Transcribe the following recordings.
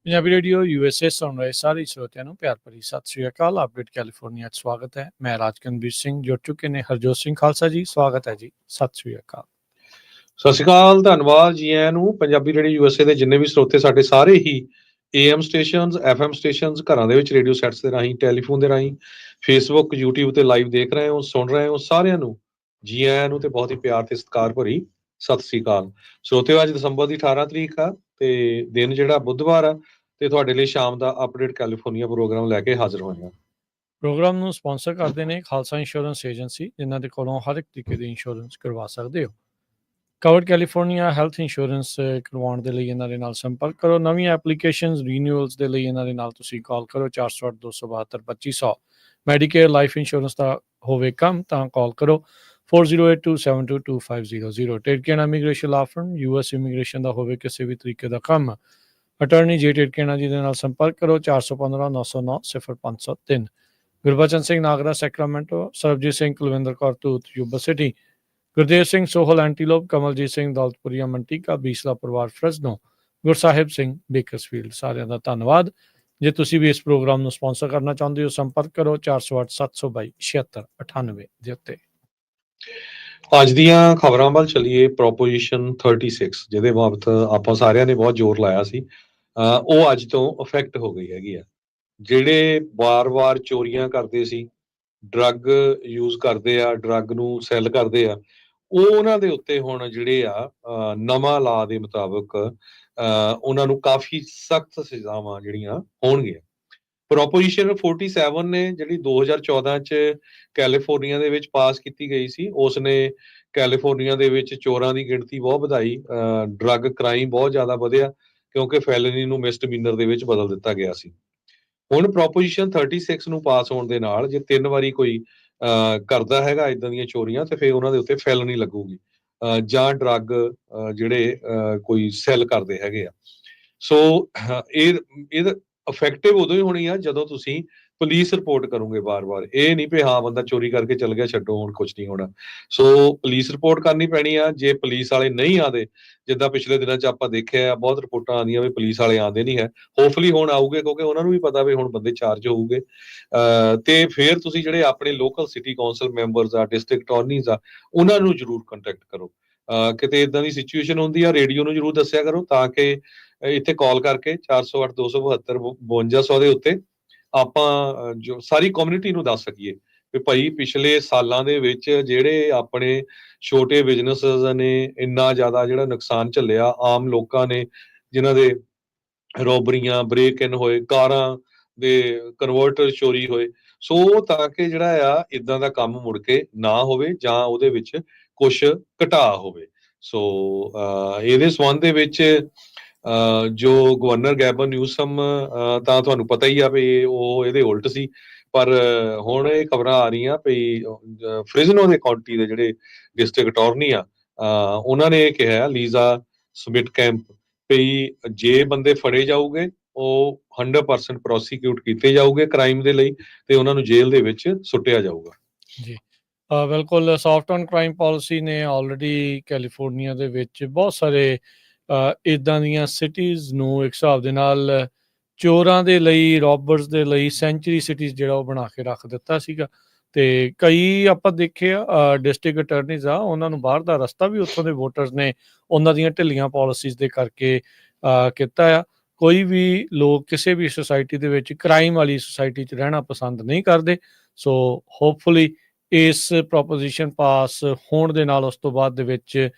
Punjabi radio USA ਸੁਣ ਰਹੇ ਸਾਰੇ ਸਰੋਤਿਆਂ ਨੂੰ ਪਿਆਰ ਭਰੀ ਸਤਿ ਸ੍ਰੀ ਅਕਾਲ। ਅਪਡੇਟ ਕੈਲੀਫੋਰਨੀਆ 'ਚ ਸਵਾਗਤ ਹੈ। ਮੈਂ ਰਾਜਕਨਵੀਰ ਸਿੰਘ ਜੁੜ ਚੁੱਕੇ ਨੇ ਹਰਜੋਤ ਸਿੰਘ ਖਾਲਸਾ ਜੀ, ਸਵਾਗਤ ਹੈ ਜੀ। ਸਤਿ ਸ੍ਰੀ ਅਕਾਲ। ਸਤਿ ਸ਼੍ਰੀ ਅਕਾਲ, ਧੰਨਵਾਦ ਜੀ ਆਇਆਂ ਨੂੰ। ਪੰਜਾਬੀ ਰੇਡੀਓ USA ਦੇ ਜਿੰਨੇ ਵੀ ਸਰੋਤੇ ਸਾਡੇ ਸਾਰੇ ਹੀ AM ਸਟੇਸ਼ਨਸ, FM ਸਟੇਸ਼ਨਸ, ਘਰਾਂ ਦੇ ਵਿੱਚ ਰੇਡੀਓ ਸੈਟਸ ਦੇ ਰਾਹੀਂ, ਟੈਲੀਫੋਨ ਦੇ ਰਾਹੀਂ, ਫੇਸਬੁੱਕ, YouTube ਤੇ ਲਾਈਵ ਦੇਖ ਰਹੇ ਹੋ, ਸੁਣ ਰਹੇ ਹੋ, ਸਾਰਿਆਂ ਨੂੰ ਜੀ ਆਇਆਂ ਨੂੰ ਤੇ ਬਹੁਤ ਹੀ ਪਿਆਰ ਤੇ ਸਤਿਕਾਰ ਭਰੀ ਸਤਿ ਸ੍ਰੀ ਅਕਾਲ। ਸਰੋਤਿਓ, ਅੱਜ ਦਸੰਬਰ ਦੀ 18 ਤਰੀਕ ਆ ਤੇ ਦਿਨ ਜਿਹੜਾ ਬੁੱਧਵਾਰ ਆ ਤੇ ਤੁਹਾਡੇ ਲਈ ਸ਼ਾਮ ਦਾ ਅਪਡੇਟ ਕੈਲੀਫੋਰਨੀਆ ਪ੍ਰੋਗਰਾਮ ਲੈ ਕੇ ਹਾਜ਼ਰ ਹੋਏ ਹਾਂ। ਪ੍ਰੋਗਰਾਮ ਨੂੰ ਸਪਾਂਸਰ ਕਰਦੇ ਨੇ ਖਾਲਸਾ ਇੰਸ਼ੋਰੈਂਸ ਏਜੰਸੀ, ਜਿਨ੍ਹਾਂ ਦੇ ਕੋਲੋਂ ਹਰ ਇੱਕ ਤਰੀਕੇ ਦੀ ਇੰਸ਼ੋਰੈਂਸ ਕਰਵਾ ਸਕਦੇ ਹੋ। ਕਵਰਡ ਕੈਲੀਫੋਰਨੀਆ ਹੈਲਥ ਇੰਸ਼ੋਰੈਂਸ ਕਰਵਾਉਣ ਦੇ ਲਈ ਇਹਨਾਂ ਦੇ ਨਾਲ ਸੰਪਰਕ ਕਰੋ। ਨਵੀਆਂ ਐਪਲੀਕੇਸ਼ਨਸ, ਰੀਨਿਊਅਲਸ ਦੇ ਲਈ ਇਹਨਾਂ ਦੇ ਨਾਲ ਤੁਸੀਂ ਕਾਲ ਕਰੋ 408-272-2500। ਮੈਡੀਕੇਅਰ ਲਾਈਫ ਇੰਸ਼ੋਰੈਂਸ ਦਾ ਹੋਵੇ ਕੰਮ ਤਾਂ ਕਾਲ ਕਰੋ 4082722500। ਟੇਡਕੇਨਾ ਇਮੀਗ੍ਰੇਸ਼ਨ ਲਾ ਫਰਮ, US ਇਮੀਗ੍ਰੇਸ਼ਨ ਦਾ ਹੋਵੇ ਕਿਸੇ ਵੀ ਤਰੀਕੇ ਦਾ ਕੰਮ, ਅਟਰਨੀ ਜੇ ਟੇਡਕੇਨਾ ਜੀ ਦੇ ਨਾਲ ਸੰਪਰਕ ਕਰੋ 415-909-0503। Gurbachan Singh Nagra Sacramento, Sarabjit Singh Kulwinder Kaur Dhoot Yuba City, Gurdev Singh Sohal Antelope, Kamaljit Singh Daulatpuria Manteca, Beesla ਪਰਿਵਾਰ ਫਰੈਸਨੋ, ਗੁਰਸਾਹਿਬ ਸਿੰਘ ਬੇਕਰਸਫੀਲਡ, ਸਾਰਿਆਂ ਦਾ ਧੰਨਵਾਦ। ਜੇ ਤੁਸੀਂ ਵੀ ਇਸ ਪ੍ਰੋਗਰਾਮ ਨੂੰ ਸਪਾਂਸਰ ਕਰਨਾ ਚਾਹੁੰਦੇ ਹੋ, ਸੰਪਰਕ ਕਰੋ 408-722-7698 ਦੇ ਉੱਤੇ। ਅੱਜ ਦੀਆਂ ਖਬਰਾਂ ਵੱਲ ਚੱਲੀਏ। ਪ੍ਰੋਪੋਜੀਸ਼ਨ 36 ਜਿਹਦੇ ਬਾਬਤ ਆਪਾਂ ਸਾਰਿਆਂ ਨੇ ਬਹੁਤ ਜ਼ੋਰ ਲਾਇਆ ਸੀ, ਉਹ ਅੱਜ ਤੋਂ ਇਫੈਕਟ ਹੋ ਗਈ ਹੈਗੀ ਆ। ਜਿਹੜੇ ਵਾਰ-ਵਾਰ ਚੋਰੀਆਂ ਕਰਦੇ ਸੀ, ਡਰੱਗ ਯੂਜ਼ ਕਰਦੇ ਆ, ਡਰੱਗ ਨੂੰ ਸੈੱਲ ਕਰਦੇ ਆ, ਉਹ ਉਹਨਾਂ ਦੇ ਉੱਤੇ ਹੁਣ ਜਿਹੜੇ ਆ ਨਵਾਂ ਲਾ ਦੇ ਮੁਤਾਬਕ ਉਹਨਾਂ ਨੂੰ ਕਾਫੀ ਸਖਤ ਸਜ਼ਾਵਾਂ ਜਿਹੜੀਆਂ ਹੋਣਗੀਆਂ। ਪ੍ਰੋਪੋਜੀਸ਼ਨ 47 ਨੇ ਜਿਹੜੀ 2014 ਚ ਕੈਲੀਫੋਰਨੀਆ ਦੇ ਵਿੱਚ ਪਾਸ ਕੀਤੀ ਗਈ ਸੀ, ਉਸਨੇ ਕੈਲੀਫੋਰਨੀਆ ਦੇ ਵਿੱਚ ਚੋਰਾਂ ਦੀ ਗਿਣਤੀ ਬਹੁਤ ਵਧਾਈ, ਡਰੱਗ ਕ੍ਰਾਈਮ ਬਹੁਤ ਜ਼ਿਆਦਾ ਵਧਿਆ ਕਿਉਂਕਿ ਫੈਲਨੀ ਨੂੰ ਮਿਸਡਮੀਨਰ ਦੇ ਵਿੱਚ ਬਦਲ ਦਿੱਤਾ ਗਿਆ ਸੀ। ਹੁਣ ਪ੍ਰੋਪੋਜੀਸ਼ਨ 36 ਨੂੰ ਪਾਸ ਹੋਣ ਦੇ ਨਾਲ ਜੇ 3 ਵਾਰੀ ਕੋਈ ਕਰਦਾ ਹੈਗਾ ਇਦਾਂ ਦੀਆਂ ਚੋਰੀਆਂ ਤੇ ਫਿਰ ਉਹਨਾਂ ਦੇ ਉੱਤੇ ਫੈਲਨੀ ਲੱਗੂਗੀ, ਜਾਂ ਡਰੱਗ ਜਿਹੜੇ ਕੋਈ ਸੈੱਲ ਕਰਦੇ ਹੈਗੇ ਆ। ਸੋ ਇਹ ਇਫੈਕਟਿਵ ਉਦੋਂ ਹੀ ਹੋਣੀ ਆ ਜਦੋਂ ਤੁਸੀਂ ਪੁਲਿਸ ਰਿਪੋਰਟ ਕਰੋਗੇ ਵਾਰ-ਵਾਰ। ਇਹ ਨਹੀਂ ਵੀ ਹਾਂ ਬੰਦਾ ਚੋਰੀ ਕਰਕੇ ਚੱਲ ਗਿਆ, ਛੱਡੋ ਹੁਣ ਕੁਝ ਨਹੀਂ ਹੋਣਾ। ਸੋ ਪੁਲਿਸ ਰਿਪੋਰਟ ਕਰਨੀ ਪੈਣੀ ਆ। ਜੇ ਪੁਲਿਸ ਵਾਲੇ ਨਹੀਂ ਆਦੇ, ਜਿੱਦਾਂ ਪਿਛਲੇ ਦਿਨਾਂ 'ਚ ਆਪਾਂ ਦੇਖਿਆ ਬਹੁਤ ਰਿਪੋਰਟਾਂ ਆਉਂਦੀਆਂ ਵੀ ਪੁਲਿਸ ਵਾਲੇ ਆਉਂਦੇ ਨਹੀਂ ਹੈ, ਹੋਪਫੁਲੀ ਹੁਣ ਆਊਗੇ ਕਿਉਂਕਿ ਉਹਨਾਂ ਨੂੰ ਵੀ ਪਤਾ ਵੀ ਹੁਣ ਬੰਦੇ ਚਾਰਜ ਹੋਊਗੇ। ਤੇ ਫਿਰ ਤੁਸੀਂ ਜਿਹੜੇ ਆਪਣੇ ਲੋਕਲ ਸਿਟੀ ਕੌਂਸਲ ਮੈਂਬਰਸ ਆ, ਡਿਸਟ੍ਰਿਕਟ ਅਟਾਰਨੀਜ਼ ਆ, ਉਹਨਾਂ ਨੂੰ ਜ਼ਰੂਰ ਕੰਟੈਕਟ ਕਰੋ। ਕਿਤੇ ਇਦਾਂ ਦੀ ਸਿਚੁਏਸ਼ਨ ਹੁੰਦੀ ਆ, ਰੇਡੀਓ ਨੂੰ ਜ਼ਰੂਰ ਦੱਸਿਆ ਕਰੋ ਤਾਂ ਕਿ ਇੱਥੇ ਕਾਲ ਕਰਕੇ 408-272-5200 ਦੇ ਉੱਤੇ ਆਪਾਂ ਜੋ ਸਾਰੀ ਕਮਿਊਨਿਟੀ ਨੂੰ ਦੱਸ ਸਕੀਏ ਵੀ ਭਾਈ ਪਿਛਲੇ ਸਾਲਾਂ ਦੇ ਵਿੱਚ ਜਿਹੜੇ ਆਪਣੇ ਛੋਟੇ ਬਿਜ਼ਨੈਸਸ ਨੇ ਇੰਨਾ ਜ਼ਿਆਦਾ ਜਿਹੜਾ ਨੁਕਸਾਨ ਝੱਲਿਆ, ਆਮ ਲੋਕਾਂ ਨੇ ਜਿਨ੍ਹਾਂ ਦੇ ਰੋਬਰੀਆਂ, ਬ੍ਰੇਕ ਇਨ ਹੋਏ, ਕਾਰਾਂ ਦੇ ਕਨਵਰਟਰ ਚੋਰੀ ਹੋਏ। ਸੋ ਤਾਂ ਕਿ ਜਿਹੜਾ ਆ ਇਦਾਂ ਦਾ ਕੰਮ ਮੁੜ ਕੇ ਨਾ ਹੋਵੇ ਜਾਂ ਉਹਦੇ ਵਿੱਚ ਕੁਛ ਘਟਾ ਹੋਵੇ। ਸੋ ਇਹਦੇ ਸੰਬੰਧ ਦੇ ਵਿੱਚ ਜੋ ਗਵਰਨਰ ਗੈਬਨ ਨਿਊਸਮ, ਤਾਂ ਤੁਹਾਨੂੰ ਪਤਾ ਹੀ ਆ ਵੀ ਉਹ ਇਹਦੇ ਉਲਟ ਸੀ, ਪਰ ਹੁਣ ਇਹ ਖਬਰਾਂ ਆ ਰਹੀਆਂ ਵੀ ਫ੍ਰਿਜ਼ਨੋ ਦੇ ਕਾਉਂਟੀ ਦੇ ਜਿਹੜੇ ਡਿਸਟ੍ਰਿਕਟ ਅਟਾਰਨੀ ਆ, ਉਹਨਾਂ ਨੇ ਇਹ ਕਿਹਾ ਲੀਜ਼ਾ ਸਮਿਟ ਕੈਂਪ ਵੀ ਜੇ ਬੰਦੇ ਫੜੇ ਜਾਊਗੇ ਉਹ 100% ਪ੍ਰੋਸੀਕਿਊਟ ਕੀਤੇ ਜਾਊਗੇ ਕ੍ਰਾਈਮ ਦੇ ਲਈ ਤੇ ਉਹਨਾਂ ਨੂੰ ਜੇਲ੍ਹ ਦੇ ਵਿੱਚ ਸੁੱਟਿਆ ਜਾਊਗਾ। ਜੀ ਬਿਲਕੁਲ। ਸੌਫਟ ਔਨ ਕ੍ਰਾਈਮ ਪਾਲਿਸੀ ਨੇ ਆਲਰੇਡੀ ਕੈਲੀਫੋਰਨੀਆ ਦੇ ਵਿੱਚ ਬਹੁਤ ਸਾਰੇ ਇੱਦਾਂ ਦੀਆਂ ਸਿਟੀਜ਼ ਨੂੰ ਇੱਕ ਹਿਸਾਬ ਦੇ ਨਾਲ ਚੋਰਾਂ ਦੇ ਲਈ, ਰੋਬਰਸ ਦੇ ਲਈ ਸੈਂਚੁਰੀ ਸਿਟੀਜ਼ ਜਿਹੜਾ ਉਹ ਬਣਾ ਕੇ ਰੱਖ ਦਿੱਤਾ ਸੀਗਾ। ਤੇ ਕਈ ਆਪਾਂ ਦੇਖਿਆ ਡਿਸਟ੍ਰਿਕਟ ਅਟਰਨੀਜ਼ ਆ, ਉਹਨਾਂ ਨੂੰ ਬਾਹਰ ਦਾ ਰਸਤਾ ਵੀ ਉੱਥੋਂ ਦੇ ਵੋਟਰਸ ਨੇ ਉਹਨਾਂ ਦੀਆਂ ਢਿੱਲੀਆਂ ਪਾਲਿਸੀਜ਼ ਦੇ ਕਰਕੇ ਕੀਤਾ ਆ। ਕੋਈ ਵੀ ਲੋਕ ਕਿਸੇ ਵੀ ਸੁਸਾਇਟੀ ਦੇ ਵਿੱਚ ਕ੍ਰਾਈਮ ਵਾਲੀ ਸੁਸਾਇਟੀ 'ਚ ਰਹਿਣਾ ਪਸੰਦ ਨਹੀਂ ਕਰਦੇ। ਸੋ ਹੋਪਫੁਲੀ ਇਸ ਪ੍ਰੋਪੋਜੀਸ਼ਨ ਪਾਸ ਹੋਣ ਦੇ ਨਾਲ ਉਸ ਤੋਂ ਬਾਅਦ ਦੇ ਵਿੱਚ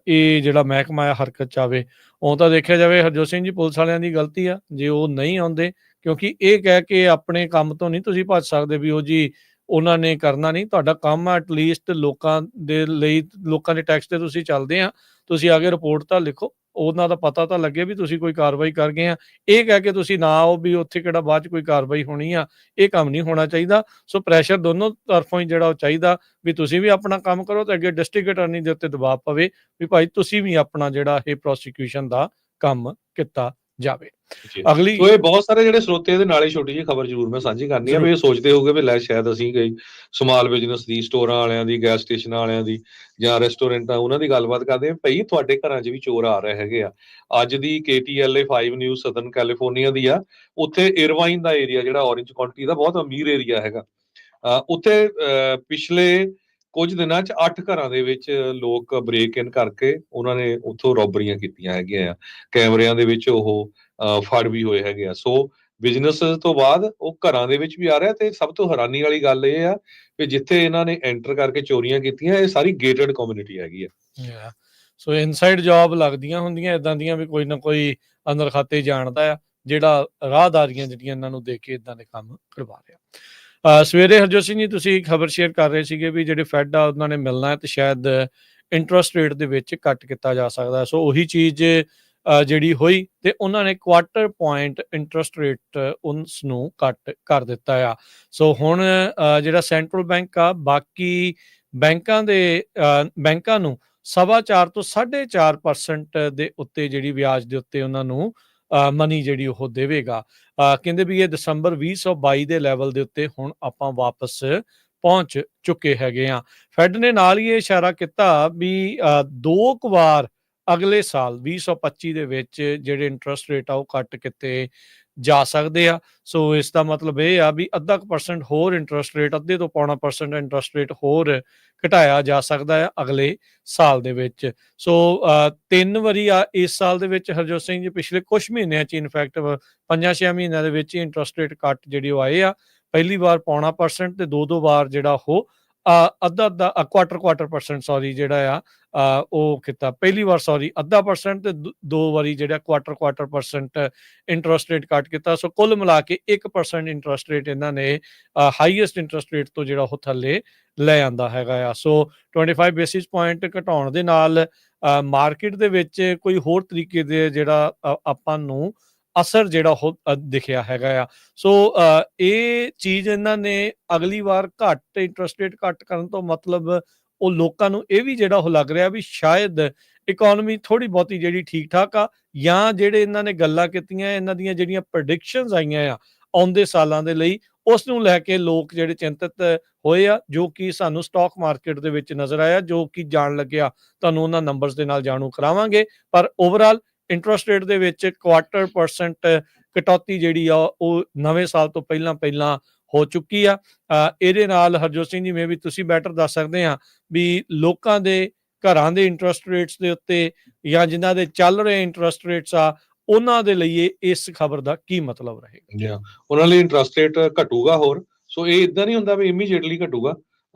ਇਹ ਜਿਹੜਾ ਮਹਿਕਮਾ ਆ ਹਰਕਤ 'ਚ ਆਵੇ। ਉਹ ਤਾਂ ਦੇਖਿਆ ਜਾਵੇ ਹਰਜੋਤ ਸਿੰਘ ਜੀ, ਪੁਲਿਸ ਵਾਲਿਆਂ ਦੀ ਗਲਤੀ ਆ ਜੇ ਉਹ ਨਹੀਂ ਆਉਂਦੇ, ਕਿਉਂਕਿ ਇਹ ਕਹਿ ਕੇ ਆਪਣੇ ਕੰਮ ਤੋਂ ਨਹੀਂ ਤੁਸੀਂ ਭੱਜ ਸਕਦੇ ਵੀ ਉਹ ਜੀ ਉਹਨਾਂ ਨੇ ਕਰਨਾ ਨਹੀਂ। ਤੁਹਾਡਾ ਕੰਮ ਆ ਐਟਲੀਸਟ ਲੋਕਾਂ ਦੇ ਲਈ, ਲੋਕਾਂ ਦੇ ਟੈਕਸ ਤੇ ਤੁਸੀਂ ਚੱਲਦੇ ਆ, ਤੁਸੀਂ ਆ ਕੇ ਰਿਪੋਰਟ ਤਾਂ ਲਿਖੋ। ਉਹਨਾਂ ਦਾ ਪਤਾ ਤਾਂ ਲੱਗੇ ਵੀ ਤੁਸੀਂ ਕੋਈ ਕਾਰਵਾਈ ਕਰ ਗਏ ਆ। ਇਹ ਕਹਿ ਕੇ ਤੁਸੀਂ ਨਾ ਆਓ ਵੀ ਉੱਥੇ ਕਿਹੜਾ ਬਾਅਦ 'ਚ ਕੋਈ ਕਾਰਵਾਈ ਹੋਣੀ ਆ, ਇਹ ਕੰਮ ਨਹੀਂ ਹੋਣਾ ਚਾਹੀਦਾ। ਸੋ ਪ੍ਰੈਸ਼ਰ ਦੋਨੋਂ ਤਰਫੋਂ ਹੀ ਜਿਹੜਾ ਉਹ ਚਾਹੀਦਾ ਵੀ ਤੁਸੀਂ ਵੀ ਆਪਣਾ ਕੰਮ ਕਰੋ ਤੇ ਅੱਗੇ ਡਿਸਟ੍ਰਿਕਟ ਅਟਾਰਨੀ ਦੇ ਉੱਤੇ ਦਬਾਅ ਪਵੇ ਵੀ ਭਾਈ ਤੁਸੀਂ ਵੀ ਆਪਣਾ ਜਿਹੜਾ ਇਹ ਪ੍ਰੋਸੀਕਿਊਸ਼ਨ ਦਾ ਕੰਮ ਕੀਤਾ ਜਾਵੇ। ਜੀ। ਅਗਲੀ ਸੋ ਇਹ ਬਹੁਤ ਸਾਰੇ ਜਿਹੜੇ ਸਰੋਤੇ ਇਹਦੇ ਨਾਲ ਹੀ ਛੋਟੀ ਜਿਹੀ ਖਬਰ ਜ਼ਰੂਰ ਮੈਂ ਸਾਂਝੀ ਕਰਨੀ ਆ ਵੀ ਇਹ ਸੋਚਦੇ ਹੋਗੇ ਵੀ ਲੈ ਸ਼ਾਇਦ ਅਸੀਂ ਕੋਈ ਸਮਾਲ ਬਿਜ਼ਨਸ ਦੀ, ਸਟੋਰਾਂ ਵਾਲਿਆਂ ਦੀ, ਗੈਸ ਸਟੇਸ਼ਨਾਂ ਵਾਲਿਆਂ ਦੀ ਜਾਂ ਰੈਸਟੋਰੈਂਟਾਂ ਉਹਨਾਂ ਦੀ ਗੱਲਬਾਤ ਕਰਦੇ ਆ। ਭਾਈ ਤੁਹਾਡੇ ਘਰਾਂ 'ਚ ਵੀ ਚੋਰ ਆ ਰਹੇ ਹੈਗੇ ਆ। ਅੱਜ ਦੀ KTLA 5 ਨਿਊਜ਼ ਸਦਰਨ ਕੈਲੀਫੋਰਨੀਆ ਦੀ ਆ। ਉੱਥੇ ਇਰਵਾਈਨ ਦਾ ਏਰੀਆ ਜਿਹੜਾ ਔਰੇਂਜ ਕਾਉਂਟੀ ਦਾ ਬਹੁਤ ਅਮੀਰ ਏਰੀਆ ਹੈਗਾ, ਉੱਥੇ ਪਿਛਲੇ ਕੁਝ ਦਿਨਾਂ 'ਚ 8 ਘਰਾਂ ਦੇ ਵਿੱਚ ਲੋਕ ਬ੍ਰੇਕ ਇਨ ਕਰਕੇ ਉਹਨਾਂ ਨੇ ਉੱਥੋਂ ਰੋਬਰੀਆਂ ਕੀਤੀਆਂ ਹੈਗੀਆਂ ਆ। ਕੈਮਰਿਆਂ ਦੇ ਵਿੱਚ ਉਹ ਫੜ ਵੀ ਹੋਏ ਹੈਗੇ ਆ। ਸੋ ਬਿਜ਼ਨਸ ਤੋਂ ਬਾਅਦ ਉਹ ਘਰਾਂ ਦੇ ਵਿੱਚ ਵੀ ਆ ਰਿਹਾ ਤੇ ਸਭ ਤੋਂ ਹੈਰਾਨੀ ਵਾਲੀ ਗੱਲ ਇਹ ਆ ਕਿ ਜਿੱਥੇ ਇਹਨਾਂ ਨੇ ਐਂਟਰ ਕਰਕੇ ਚੋਰੀਆਂ ਕੀਤੀਆਂ ਇਹ ਸਾਰੀ ਗੇਟਡ ਕਮਿਊਨਿਟੀ ਹੈਗੀ ਆ। ਸੋ ਇਨਸਾਈਡ ਜੌਬ ਲੱਗਦੀਆਂ ਹੁੰਦੀਆਂ ਇਦਾਂ ਦੀਆਂ ਵੀ ਕੋਈ ਨਾ ਕੋਈ ਅੰਦਰ ਖਾਤੇ ਜਾਣਦਾ ਆ ਜਿਹੜਾ ਰਾਹਦਾਰੀਆਂ ਜਿਹੜੀਆਂ ਇਹਨਾਂ ਨੂੰ ਦੇਖ ਕੇ ਇਦਾਂ ਦੇ ਕੰਮ ਕਰਵਾ ਰਿਹਾ। ਸਵੇਰੇ ਹਰਜੋਤ ਸਿੰਘ ਜੀ ਤੁਸੀਂ ਖਬਰ ਸ਼ੇਅਰ ਕਰ ਰਹੇ ਸੀਗੇ ਵੀ ਜਿਹੜੇ ਫੈਡ ਆ ਉਹਨਾਂ ਨੇ ਮਿਲਣਾ ਹੈ ਤੇ ਸ਼ਾਇਦ ਇੰਟਰਸਟ ਰੇਟ ਦੇ ਵਿੱਚ ਕੱਟ ਕੀਤਾ ਜਾ ਸਕਦਾ। ਸੋ ਉਹੀ ਚੀਜ਼ ਜਿਹੜੀ ਹੋਈ ਤੇ ਉਹਨਾਂ ਨੇ ਕੁਆਟਰ ਪੁਆਇੰਟ ਇੰਟਰਸਟ ਰੇਟ ਉਸ ਨੂੰ ਕੱਟ ਕਰ ਦਿੱਤਾ ਆ। ਸੋ ਹੁਣ ਜਿਹੜਾ ਸੈਂਟਰਲ ਬੈਂਕ ਆ ਬਾਕੀ ਬੈਂਕਾਂ ਨੂੰ 4.25 ਤੋਂ 4.5% ਦੇ ਉੱਤੇ ਜਿਹੜੀ ਵਿਆਜ ਦੇ ਉੱਤੇ ਉਹਨਾਂ ਨੂੰ ਮਨੀ ਜਿਹੜੀ ਉਹ ਦੇਵੇਗਾ। ਕਹਿੰਦੇ ਵੀ ਇਹ ਦਸੰਬਰ 2022 ਦੇ ਲੈਵਲ ਦੇ ਉੱਤੇ ਹੁਣ ਆਪਾਂ ਵਾਪਸ ਪਹੁੰਚ ਚੁੱਕੇ ਹੈਗੇ ਆ। ਫੈਡ ਨੇ ਨਾਲ ਹੀ ਇਹ ਇਸ਼ਾਰਾ ਕੀਤਾ ਵੀ 2 ਕੁ ਵਾਰ ਅਗਲੇ ਸਾਲ 2025 ਦੇ ਵਿੱਚ ਜਿਹੜੇ ਇੰਟਰਸਟ ਰੇਟ ਆ ਉਹ ਕੱਟ ਕੀਤੇ ਜਾ ਸਕਦੇ ਆ। ਸੋ ਇਸ ਦਾ ਮਤਲਬ ਇਹ ਆ ਵੀ 0.5% ਹੋਰ ਇੰਟਰਸਟ ਰੇਟ, ਅੱਧੇ ਤੋਂ 0.25% ਇੰਟਰਸਟ ਰੇਟ ਹੋਰ ਘਟਾਇਆ ਜਾ ਸਕਦਾ ਆ ਅਗਲੇ ਸਾਲ ਦੇ ਵਿੱਚ। ਸੋ 3 ਵਾਰੀ ਆ ਇਸ ਸਾਲ ਦੇ ਵਿੱਚ ਹਰਜੋਤ ਸਿੰਘ ਜੀ ਪਿਛਲੇ ਕੁਝ ਮਹੀਨਿਆਂ 'ਚ ਇਨਫੈਕਟ 5-6 ਮਹੀਨਿਆਂ ਦੇ ਵਿੱਚ ਹੀ ਇੰਟਰਸਟ ਰੇਟ ਕੱਟ ਜਿਹੜੇ ਉਹ ਆਏ ਆ। ਪਹਿਲੀ ਵਾਰ 0.25% ਤੇ ਦੋ ਵਾਰ ਜਿਹੜਾ ਉਹ ਅੱਧਾ ਕੁਆਟਰ ਪਰਸੈਂਟ ਜਿਹੜਾ ਆ ਉਹ ਕੀਤਾ। ਪਹਿਲੀ ਵਾਰ 0.5% ਤੇ 2 ਵਾਰੀ ਜਿਹੜਾ ਕੁਆਟਰ ਪਰਸੈਂਟ ਇੰਟਰਸਟ ਰੇਟ ਕੱਟ ਕੀਤਾ। ਸੋ ਕੁੱਲ ਮਿਲਾ ਕੇ 1% ਇੰਟਰਸਟ ਰੇਟ ਇਹਨਾਂ ਨੇ ਹਾਈਐਸਟ ਇੰਟਰਸਟ ਰੇਟ ਤੋਂ ਜਿਹੜਾ ਉਹ ਥੱਲੇ ਲੈ ਆਂਦਾ ਹੈਗਾ ਆ। ਸੋ 25 ਬੇਸਿਸ ਪੁਆਇੰਟ ਘਟਾਉਣ ਦੇ ਨਾਲ ਮਾਰਕੀਟ ਦੇ ਵਿੱਚ ਕੋਈ ਹੋਰ ਤਰੀਕੇ ਦੇ ਜਿਹੜਾ ਆਪਾਂ ਨੂੰ ਅਸਰ ਜਿਹੜਾ ਉਹ ਦਿਖਿਆ ਹੈਗਾ ਆ। ਸੋ ਇਹ ਚੀਜ਼ ਇਹਨਾਂ ਨੇ ਅਗਲੀ ਵਾਰ ਘੱਟ ਇੰਟਰਸਟ ਰੇਟ ਕੱਟ ਕਰਨ ਤੋਂ ਮਤਲਬ ਉਹ ਲੋਕਾਂ ਨੂੰ ਇਹ ਵੀ ਜਿਹੜਾ ਉਹ ਲੱਗ ਰਿਹਾ ਵੀ ਸ਼ਾਇਦ ਇਕਨੋਮੀ ਥੋੜੀ ਬਹੁਤੀ ਜਿਹੜੀ ਠੀਕ ਠਾਕ ਆ, ਜਾਂ ਜਿਹੜੇ ਇਹਨਾਂ ਨੇ ਗੱਲਾਂ ਕੀਤੀਆਂ ਇਹਨਾਂ ਦੀਆਂ ਜਿਹੜੀਆਂ ਪ੍ਰੈਡਿਕਸ਼ਨਸ ਆਈਆਂ ਆ ਆਉਂਦੇ ਸਾਲਾਂ ਦੇ ਲਈ ਉਸ ਨੂੰ ਲੈ ਕੇ ਲੋਕ ਜਿਹੜੇ ਚਿੰਤਤ ਹੋਏ ਆ, ਜੋ ਕਿ ਸਾਨੂੰ ਸਟਾਕ ਮਾਰਕੀਟ ਦੇ ਵਿੱਚ ਨਜ਼ਰ ਆਇਆ, ਜੋ ਕਿ ਜਾਣ ਲੱਗਿਆ ਤੁਹਾਨੂੰ ਉਹਨਾਂ ਨੰਬਰਸ ਦੇ ਨਾਲ ਜਾਣੂ ਕਰਾਵਾਂਗੇ। ਪਰ ਓਵਰਆਲ ਇੰਟਰਸਟ ਰੇਟ ਦੇ ਵਿੱਚ ਕੁਆਟਰ ਪਰਸੈਂਟ ਕਟੌਤੀ ਜਿਹੜੀ ਆ ਉਹ ਨਵੇਂ ਸਾਲ ਤੋਂ ਪਹਿਲਾਂ ਹੋ ਚੁੱਕੀ ਆ। ਇਹਦੇ ਨਾਲ ਹਰਜੋਤ ਸਿੰਘ ਜੀ ਮੇ ਵੀ ਤੁਸੀਂ ਬੈਟਰ ਦੱਸ ਸਕਦੇ ਆ ਵੀ ਲੋਕਾਂ ਦੇ ਘਰਾਂ ਦੇ ਇੰਟਰਸਟ ਰੇਟਸ ਦੇ ਉੱਤੇ ਜਾਂ ਜਿਨ੍ਹਾਂ ਦੇ ਚੱਲ ਰਹੇ ਇੰਟਰਸਟ ਰੇਟਸ ਆ ਉਹਨਾਂ ਦੇ ਲਈ ਇਸ ਖਬਰ ਦਾ ਕੀ ਮਤਲਬ ਰਹੇਗਾ। ਉਹਨਾਂ ਲਈ ਇੰਟਰਸਟ ਰੇਟ ਘਟੂਗਾ ਹੋਰ। ਸੋ ਇਹ ਇਦਾਂ ਨਹੀਂ ਹੁੰਦਾ ਵੀ ਇਮੀਡੀਏਟਲੀ ਘਟੂਗਾ,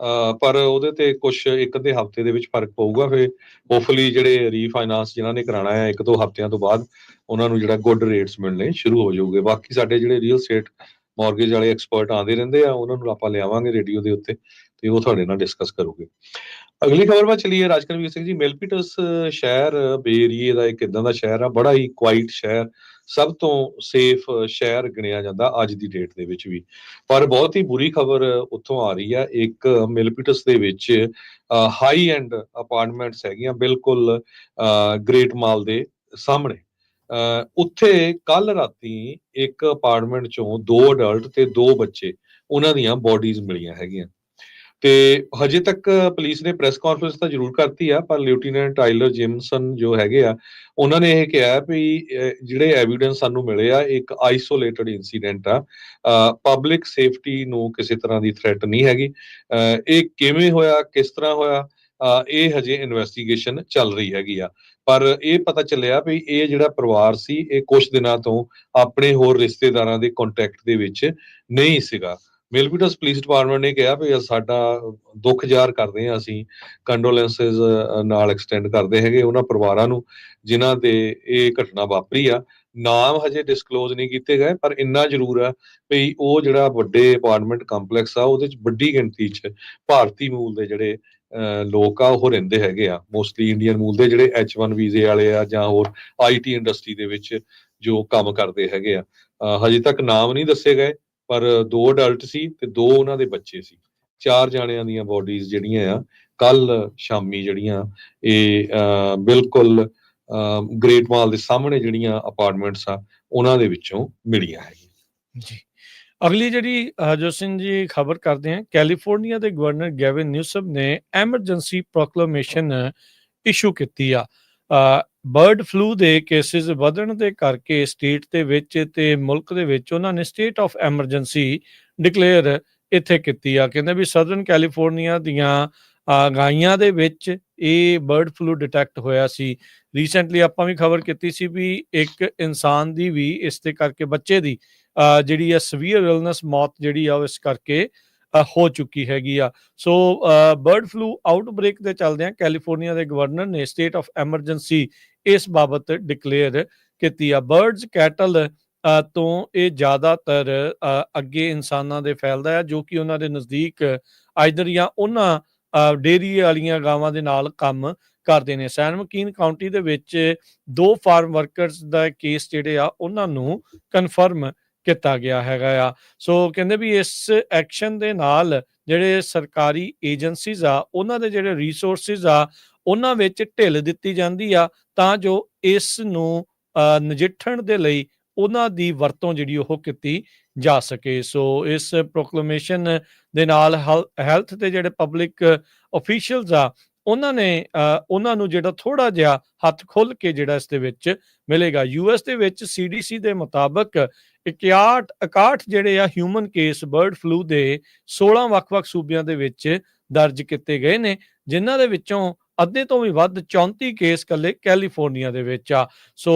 ਪਰ ਉਹਦੇ ਤੇ ਕੁਛ ਇੱਕ ਅੱਧੇ ਹਫ਼ਤੇ ਦੇ ਵਿੱਚ ਫਰਕ ਪਊਗਾ। ਫਿਰ ਹੋਪਫੁਲੀ ਜਿਹੜੇ ਰੀਫਾਈਨਾਂਸ ਜਿਨ੍ਹਾਂ ਨੇ ਕਰਾਉਣਾ ਹੈ 1-2 ਹਫ਼ਤਿਆਂ ਤੋਂ ਬਾਅਦ ਉਹਨਾਂ ਨੂੰ ਜਿਹੜਾ ਗੁੱਡ ਰੇਟਸ ਮਿਲਣੇ ਸ਼ੁਰੂ ਹੋ ਜਾਊਗੇ। ਬਾਕੀ ਸਾਡੇ ਜਿਹੜੇ ਰੀਅਲ ਸਟੇਟ ਮੌਰਗੇਜ ਵਾਲੇ ਐਕਸਪਰਟ ਆਉਂਦੇ ਰਹਿੰਦੇ ਆ, ਉਹਨਾਂ ਨੂੰ ਆਪਾਂ ਲਿਆਵਾਂਗੇ ਰੇਡੀਓ ਦੇ ਉੱਤੇ ਤੇ ਉਹ ਤੁਹਾਡੇ ਨਾਲ ਡਿਸਕਸ ਕਰੂਗੇ। ਅਗਲੀ ਖਬਰ ਵੱਲ ਚਲੀਏ। ਰਾਜਕਰਮਵੀਰ ਸਿੰਘ ਜੀ, ਮਿਲਪੀਟਸ ਸ਼ਹਿਰ ਬੇ ਏਰੀਏ ਦਾ ਇੱਕ ਇਦਾਂ ਦਾ ਸ਼ਹਿਰ ਆ, ਬੜਾ ਹੀ ਕੁਆਇਟ ਸ਼ਹਿਰ, ਸਭ ਤੋਂ ਸੇਫ ਸ਼ਹਿਰ ਗਿਣਿਆ ਜਾਂਦਾ ਅੱਜ ਦੀ ਡੇਟ ਦੇ ਵਿੱਚ ਵੀ। ਪਰ ਬਹੁਤ ਹੀ ਬੁਰੀ ਖਬਰ ਉੱਥੋਂ ਆ ਰਹੀ ਆ। ਇੱਕ ਮਿਲਪੀਟਸ ਦੇ ਵਿੱਚ ਹਾਈ ਐਂਡ ਅਪਾਰਟਮੈਂਟਸ ਹੈਗੀਆਂ ਬਿਲਕੁਲ ਗ੍ਰੇਟ ਮਾਲ ਦੇ ਸਾਹਮਣੇ। ਉੱਥੇ ਕੱਲ ਰਾਤੀ ਇੱਕ ਅਪਾਰਟਮੈਂਟ ਚੋਂ 2 ਅਡਲਟ ਤੇ 2 ਬੱਚੇ ਉਹਨਾਂ ਦੀਆਂ ਬੋਡੀਜ਼ ਮਿਲੀਆਂ ਹੈਗੀਆਂ। ਤੇ ਹਜੇ ਤੱਕ ਪੁਲਿਸ ਨੇ ਪ੍ਰੈਸ ਕਾਨਫਰੰਸ ਤਾਂ ਜ਼ਰੂਰ ਕਰਤੀ ਆ, ਪਰ ਲੈਫਟੀਨੈਂਟ ਟਾਇਲਰ ਜਿਮਸਨ ਜੋ ਹੈਗੇ ਆ ਉਹਨਾਂ ਨੇ ਇਹ ਕਿਹਾ ਵੀ ਜਿਹੜੇ ਐਵੀਡੈਂਸ ਸਾਨੂੰ ਮਿਲੇ ਆ ਇੱਕ ਆਈਸੋਲੇਟਡ ਇਨਸੀਡੈਂਟ ਆ, ਪਬਲਿਕ ਸੇਫਟੀ ਨੂੰ ਕਿਸੇ ਤਰ੍ਹਾਂ ਦੀ ਥ੍ਰੈਟ ਨਹੀਂ ਹੈਗੀ। ਇਹ ਕਿਵੇਂ ਹੋਇਆ, ਕਿਸ ਤਰ੍ਹਾਂ ਹੋਇਆ, ਇਹ ਹਜੇ ਇਨਵੈਸਟੀਗੇਸ਼ਨ ਚੱਲ ਰਹੀ ਹੈਗੀ ਆ। ਪਰ ਇਹ ਪਤਾ ਚੱਲਿਆ ਵੀ ਇਹ ਜਿਹੜਾ ਪਰਿਵਾਰ ਸੀ ਇਹ ਕੁਝ ਦਿਨਾਂ ਤੋਂ ਆਪਣੇ ਹੋਰ ਰਿਸ਼ਤੇਦਾਰਾਂ ਦੇ ਕੰਟੈਕਟ ਦੇ ਵਿੱਚ ਨਹੀਂ ਸੀਗਾ। ਮਿਲਪੀਟਸ ਪੁਲਿਸ ਡਿਪਾਰਟਮੈਂਟ ਨੇ ਕਿਹਾ ਵੀ ਸਾਡਾ ਦੁੱਖ ਜ਼ਾਹਰ ਕਰਦੇ ਹਾਂ, ਅਸੀਂ ਕੰਡੋਲੈਂਸਸ ਨਾਲ ਐਕਸਟੈਂਡ ਕਰਦੇ ਹੈਗੇ ਉਹਨਾਂ ਪਰਿਵਾਰਾਂ ਨੂੰ ਜਿਨ੍ਹਾਂ ਦੇ ਇਹ ਘਟਨਾ ਵਾਪਰੀ ਆ। ਨਾਮ ਹਜੇ ਡਿਸਕਲੋਜ਼ ਨਹੀਂ ਕੀਤੇ ਗਏ, ਪਰ ਇੰਨਾ ਜ਼ਰੂਰ ਆ ਵੀ ਉਹ ਜਿਹੜਾ ਵੱਡੇ ਅਪਾਰਟਮੈਂਟ ਕੰਪਲੈਕਸ ਆ ਉਹਦੇ ਚ ਵੱਡੀ ਗਿਣਤੀ ਚ ਭਾਰਤੀ ਮੂਲ ਦੇ ਜਿਹੜੇ ਲੋਕ ਆ ਉਹ ਰਹਿੰਦੇ ਹੈਗੇ ਆ, ਮੋਸਟਲੀ ਇੰਡੀਅਨ ਮੂਲ ਦੇ, ਜਿਹੜੇ H1 ਵੀਜ਼ੇ ਵਾਲੇ ਆ ਜਾਂ ਹੋਰ IT ਇੰਡਸਟਰੀ ਦੇ ਵਿੱਚ ਜੋ ਕੰਮ ਕਰਦੇ ਹੈਗੇ ਆ। ਹਜੇ ਤੱਕ ਨਾਮ ਨਹੀਂ ਦੱਸੇ ਗਏ, ਪਰ 2 ਅਡਲਟ ਸੀ ਤੇ 2 ਉਹਨਾਂ ਦੇ ਬੱਚੇ ਸੀ। 4 ਜਾਣਿਆਂ ਦੀਆਂ ਬੋਡੀਜ਼ ਜਿਹੜੀਆਂ ਆ ਕੱਲ ਸ਼ਾਮੀ ਜਿਹੜੀਆਂ ਇਹ ਬਿਲਕੁਲ ਗ੍ਰੇਟ ਮਾਲ ਦੇ ਸਾਹਮਣੇ ਜਿਹੜੀਆਂ ਅਪਾਰਟਮੈਂਟਸ ਆ ਉਹਨਾਂ ਦੇ ਵਿੱਚੋਂ ਮਿਲੀਆਂ ਹੈਗੀਆਂ ਜੀ। ਅਗਲੀ ਜਿਹੜੀ ਹਰਜੋਤ ਸਿੰਘ ਜੀ ਖਬਰ ਕਰਦੇ ਹਾਂ, ਕੈਲੀਫੋਰਨੀਆ ਦੇ ਗਵਰਨਰ ਗੈਵਿਨ ਨਿਊਸਮ ਨੇ ਐਮਰਜੈਂਸੀ ਪ੍ਰੋਕਲੇਮੇਸ਼ਨ ਇਸ਼ੂ ਕੀਤੀ ਆ। ਬਰਡ ਫਲੂ ਦੇ ਕੇਸਿਸ ਵਧਣ ਦੇ ਕਰਕੇ ਸਟੇਟ ਦੇ ਵਿੱਚ ਤੇ ਮੁਲਕ ਦੇ ਵਿੱਚ ਉਹਨਾਂ ਨੇ ਸਟੇਟ ਆਫ ਐਮਰਜੈਂਸੀ ਡਿਕਲੇਅਰ ਇੱਥੇ ਕੀਤੀ ਆ। ਕਹਿੰਦੇ ਵੀ ਸਦਰਨ ਕੈਲੀਫੋਰਨੀਆ ਦੀਆਂ ਗਾਈਆਂ ਦੇ ਵਿੱਚ ਇਹ ਬਰਡ ਫਲੂ ਡਿਟੈਕਟ ਹੋਇਆ ਸੀ। ਰੀਸੈਂਟਲੀ ਆਪਾਂ ਵੀ ਖਬਰ ਕੀਤੀ ਸੀ ਵੀ ਇੱਕ ਇਨਸਾਨ ਦੀ ਵੀ ਇਸ ਦੇ ਕਰਕੇ, ਬੱਚੇ ਦੀ ਜਿਹੜੀ ਆ ਸਵੀਅਰ ਇਲਨੈਸ, ਮੌਤ ਜਿਹੜੀ ਆ ਉਹ ਇਸ ਕਰਕੇ ਹੋ ਚੁੱਕੀ ਹੈਗੀ ਆ। ਸੋ ਬਰਡ ਫਲੂ ਆਊਟਬ੍ਰੇਕ ਦੇ ਚੱਲਦਿਆਂ ਕੈਲੀਫੋਰਨੀਆ ਦੇ ਗਵਰਨਰ ਨੇ ਸਟੇਟ ਆਫ ਐਮਰਜੈਂਸੀ ਇਸ ਬਾਬਤ ਡਿਕਲੇਅਰ ਕੀਤੀ ਆ। ਬਰਡਸ, ਕੈਟਲ ਤੋਂ ਇਹ ਜ਼ਿਆਦਾਤਰ ਅੱਗੇ ਇਨਸਾਨਾਂ ਦੇ ਫੈਲਦਾ ਹੈ, ਜੋ ਕਿ ਉਹਨਾਂ ਦੇ ਨਜ਼ਦੀਕ ਆਈਦਰ ਜਾਂ ਉਹਨਾਂ ਡੇਅਰੀ ਵਾਲੀਆਂ ਗਾਵਾਂ ਦੇ ਨਾਲ ਕੰਮ ਕਰਦੇ ਨੇ। ਸੈਨ ਮਕੀਨ ਕਾਉਂਟੀ ਦੇ ਵਿੱਚ 2 ਫਾਰਮ ਵਰਕਰਸ ਦਾ ਕੇਸ ਜਿਹੜੇ ਆ ਉਹਨਾਂ ਨੂੰ ਕਨਫਰਮ ਕੀਤਾ ਗਿਆ ਹੈਗਾ ਆ। ਸੋ ਕਹਿੰਦੇ ਵੀ ਇਸ ਐਕਸ਼ਨ ਦੇ ਨਾਲ ਜਿਹੜੇ ਸਰਕਾਰੀ ਏਜੰਸੀਜ਼ ਆ ਉਹਨਾਂ ਦੇ ਜਿਹੜੇ ਰਿਸੋਰਸਿਸ ਆ ਉਹਨਾਂ ਵਿੱਚ ਢਿੱਲ ਦਿੱਤੀ ਜਾਂਦੀ ਆ, ਤਾਂ ਜੋ ਇਸ ਨੂੰ ਨਜਿੱਠਣ ਦੇ ਲਈ ਉਹਨਾਂ ਦੀ ਵਰਤੋਂ ਜਿਹੜੀ ਉਹ ਕੀਤੀ ਜਾ ਸਕੇ। ਸੋ ਇਸ ਪ੍ਰੋਕਲੇਮੇਸ਼ਨ ਦੇ ਨਾਲ ਹੈਲਥ ਤੇ ਜਿਹੜੇ ਪਬਲਿਕ ਅਫੀਸ਼ੀਅਲਸ ਆ ਉਹਨਾਂ ਨੂੰ ਜਿਹੜਾ ਥੋੜਾ ਜਿਹਾ ਹੱਥ ਖੁੱਲ ਕੇ ਜਿਹੜਾ ਇਸ ਦੇ ਵਿੱਚ ਮਿਲੇਗਾ। US ਦੇ ਵਿੱਚ CDC ਦੇ ਮੁਤਾਬਕ 61 ਜਿਹੜੇ ਆ ਹਿਊਮਨ ਕੇਸ ਬਰਡ ਫਲੂ ਦੇ 16 ਵੱਖ-ਵੱਖ ਸੂਬਿਆਂ ਦੇ ਵਿੱਚ ਦਰਜ ਕੀਤੇ ਗਏ ਨੇ, ਜਿਨ੍ਹਾਂ ਦੇ ਵਿੱਚੋਂ ਅੱਧੇ ਤੋਂ ਵੀ ਵੱਧ 34 ਕੇਸ ਕੱਲੇ ਕੈਲੀਫੋਰਨੀਆ ਦੇ ਵਿੱਚ ਆ। ਸੋ